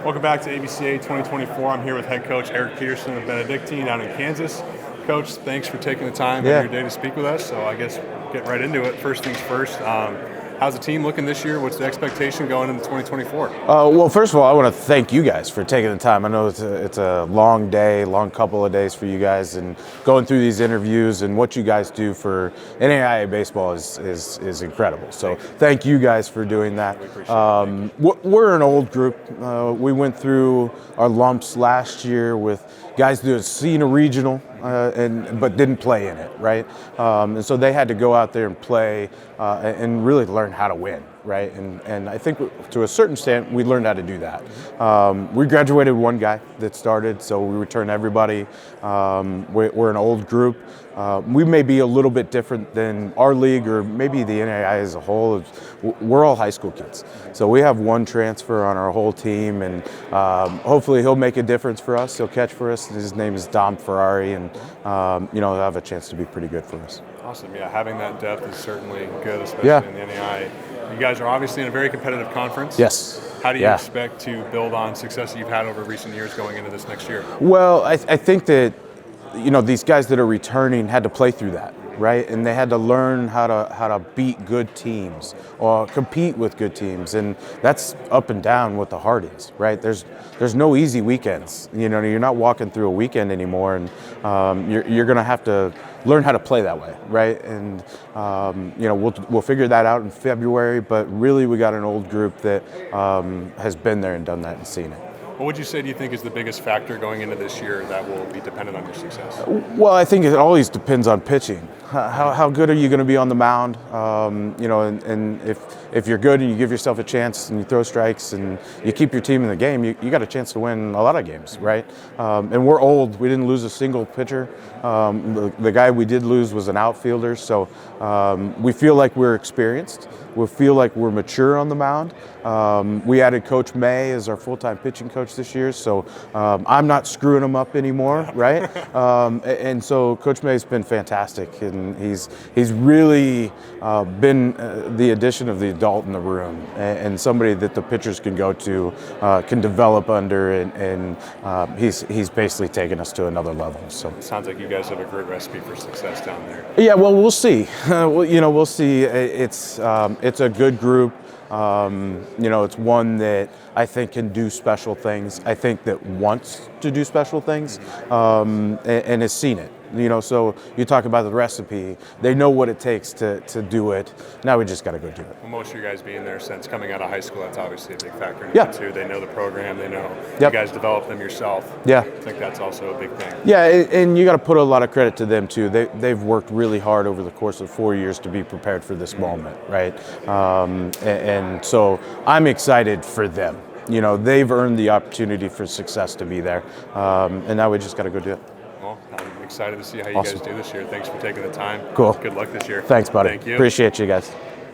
Welcome back to ABCA 2024. I'm here with head coach Eric Peterson of Benedictine out in Kansas. Coach, thanks for taking the time out of your day to speak with us. So I guess get right into it. First things first, how's the team looking this year? What's the expectation going into 2024? Well, first of all, I want to thank you guys for taking the time. I know it's a long day, long couple of days for you guys, and going through these interviews and what you guys do for NAIA baseball is incredible. So thank you guys for doing that. We're an old group. We went through our lumps last year with guys that had seen a regional but didn't play in it, right? And so they had to go out there and play and really learn how to win, right? And I think to a certain extent, we learned how to do that. We graduated one guy that started, so we returned everybody. We're an old group. We may be a little bit different than our league or maybe the NAIA as a whole. We're all high school kids. So we have one transfer on our whole team, and hopefully he'll make a difference for us. He'll catch for us. His name is Dom Ferrari, and he'll have a chance to be pretty good for us. Awesome. Yeah, having that depth is certainly good, especially in the NAIA. You guys are obviously in a very competitive conference. Yes. How do you expect to build on success that you've had over recent years going into this next year? Well, I think that these guys that are returning had to play through that, right? And they had to learn how to beat good teams or compete with good teams, and that's up and down what the heart is, right? There's no easy weekends. You're not walking through a weekend anymore, and you're going to have to learn how to play that way, right? And we'll figure that out in February. But really, we got an old group that has been there and done that and seen it. What would you say do you think is the biggest factor going into this year that will be dependent on your success? Well, I think it always depends on pitching. How good are you going to be on the mound? And if you're good and you give yourself a chance and you throw strikes and you keep your team in the game, you got a chance to win a lot of games, right? And we're old. We didn't lose a single pitcher. The guy we did lose was an outfielder. So we feel like we're experienced. We feel like we're mature on the mound. We added Coach May as our full-time pitching coach this year, so I'm not screwing him up anymore, right? And so Coach May's been fantastic, and he's really been the addition of the adult in the room and somebody that the pitchers can go to, can develop under, and he's basically taken us to another level. So it sounds like you guys have a great recipe for success down there. Yeah, well, we'll see. We'll see. It's a good group. It's one that I think can do special things. I think that wants to do special things and has seen it. So you talk about the recipe. They know what it takes to do it. Now we just got to go do it. Well, most of you guys being there since coming out of high school, that's obviously a big factor in it too. They know the program. They know you guys develop them yourself. Yeah. I think that's also a big thing. Yeah, and you got to put a lot of credit to them too. They've worked really hard over the course of 4 years to be prepared for this moment, right? And so I'm excited for them. They've earned the opportunity for success to be there, and now we just got to go do it. Well, I'm excited to see how you guys do this year. Thanks for taking the time. Cool. Good luck this year. Thanks, buddy. Thank you. Appreciate you guys.